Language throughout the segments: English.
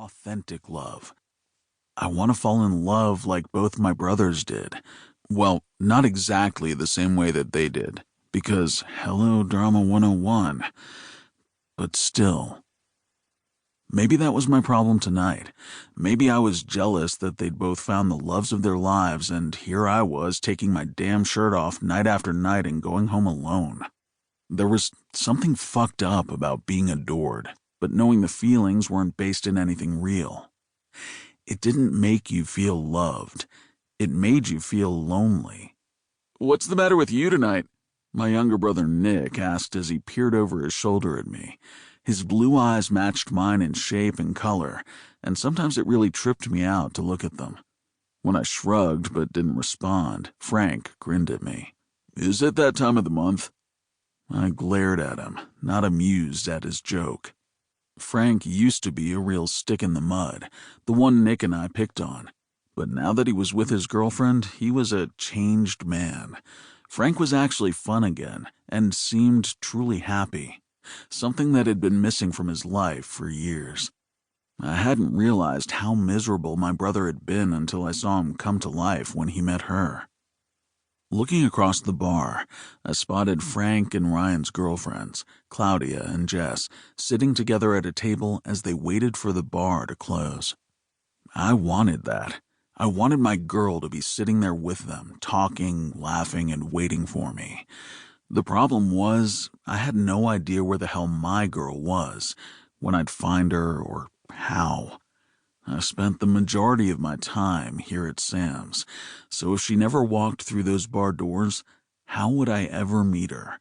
authentic love. I want to fall in love like both my brothers did. Well, not exactly the same way that they did, because hello, Drama 101. But still. Maybe that was my problem tonight. Maybe I was jealous that they'd both found the loves of their lives, and here I was taking my damn shirt off night after night and going home alone. There was something fucked up about being adored, but knowing the feelings weren't based in anything real. It didn't make you feel loved. It made you feel lonely. "What's the matter with you tonight?" my younger brother Nick asked as he peered over his shoulder at me. His blue eyes matched mine in shape and color, and sometimes it really tripped me out to look at them. When I shrugged but didn't respond, Frank grinned at me. "Is it that time of the month?" I glared at him, not amused at his joke. Frank used to be a real stick in the mud, the one Nick and I picked on. But now that he was with his girlfriend, he was a changed man. Frank was actually fun again, and seemed truly happy, something that had been missing from his life for years. I hadn't realized how miserable my brother had been until I saw him come to life when he met her. Looking across the bar, I spotted Frank and Ryan's girlfriends, Claudia and Jess, sitting together at a table as they waited for the bar to close. I wanted that. I wanted my girl to be sitting there with them, talking, laughing, and waiting for me. The problem was, I had no idea where the hell my girl was, when I'd find her, or how. I spent the majority of my time here at Sam's, so if she never walked through those bar doors, how would I ever meet her?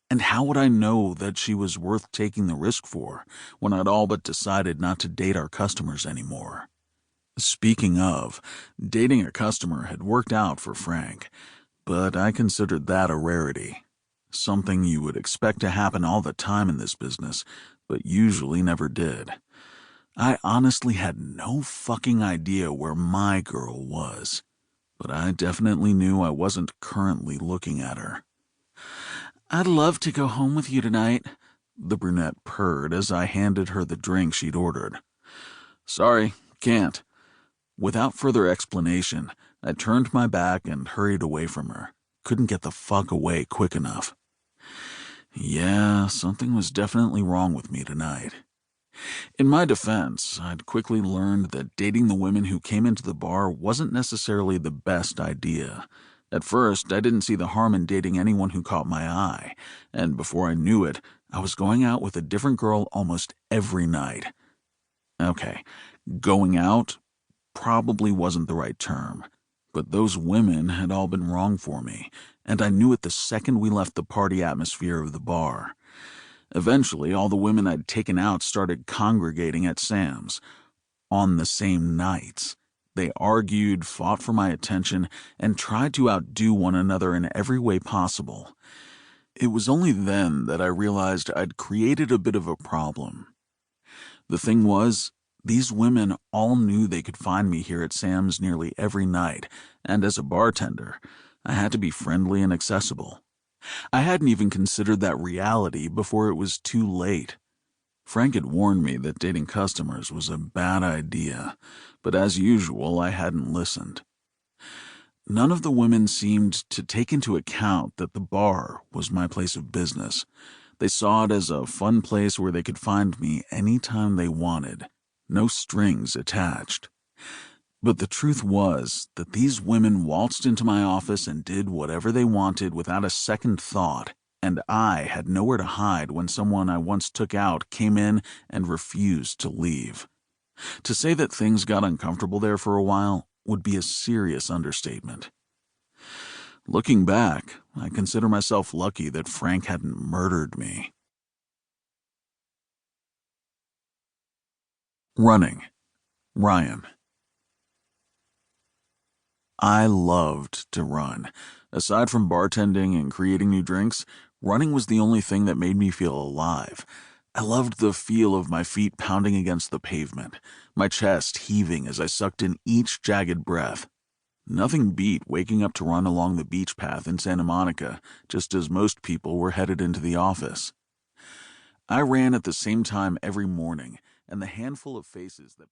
And how would I know that she was worth taking the risk for when I'd all but decided not to date our customers anymore? Speaking of, dating a customer had worked out for Frank, but I considered that a rarity. Something you would expect to happen all the time in this business, but usually never did. I honestly had no fucking idea where my girl was, but I definitely knew I wasn't currently looking at her. "I'd love to go home with you tonight," the brunette purred as I handed her the drink she'd ordered. "Sorry, can't." Without further explanation, I turned my back and hurried away from her. Couldn't get the fuck away quick enough. Yeah, something was definitely wrong with me tonight. In my defense, I'd quickly learned that dating the women who came into the bar wasn't necessarily the best idea. At first, I didn't see the harm in dating anyone who caught my eye, and before I knew it, I was going out with a different girl almost every night. Okay, going out probably wasn't the right term, but those women had all been wrong for me, and I knew it the second we left the party atmosphere of the bar. Eventually, all the women I'd taken out started congregating at Sam's. On the same nights. They argued, fought for my attention, and tried to outdo one another in every way possible. It was only then that I realized I'd created a bit of a problem. The thing was, these women all knew they could find me here at Sam's nearly every night, and as a bartender, I had to be friendly and accessible. I hadn't even considered that reality before it was too late. Frank had warned me that dating customers was a bad idea, but as usual, I hadn't listened. None of the women seemed to take into account that the bar was my place of business. They saw it as a fun place where they could find me anytime they wanted, no strings attached. But the truth was that these women waltzed into my office and did whatever they wanted without a second thought, and I had nowhere to hide when someone I once took out came in and refused to leave. To say that things got uncomfortable there for a while would be a serious understatement. Looking back, I consider myself lucky that Frank hadn't murdered me. Running. Ryan. I loved to run. Aside from bartending and creating new drinks, running was the only thing that made me feel alive. I loved the feel of my feet pounding against the pavement, my chest heaving as I sucked in each jagged breath. Nothing beat waking up to run along the beach path in Santa Monica, just as most people were headed into the office. I ran at the same time every morning, and the handful of faces that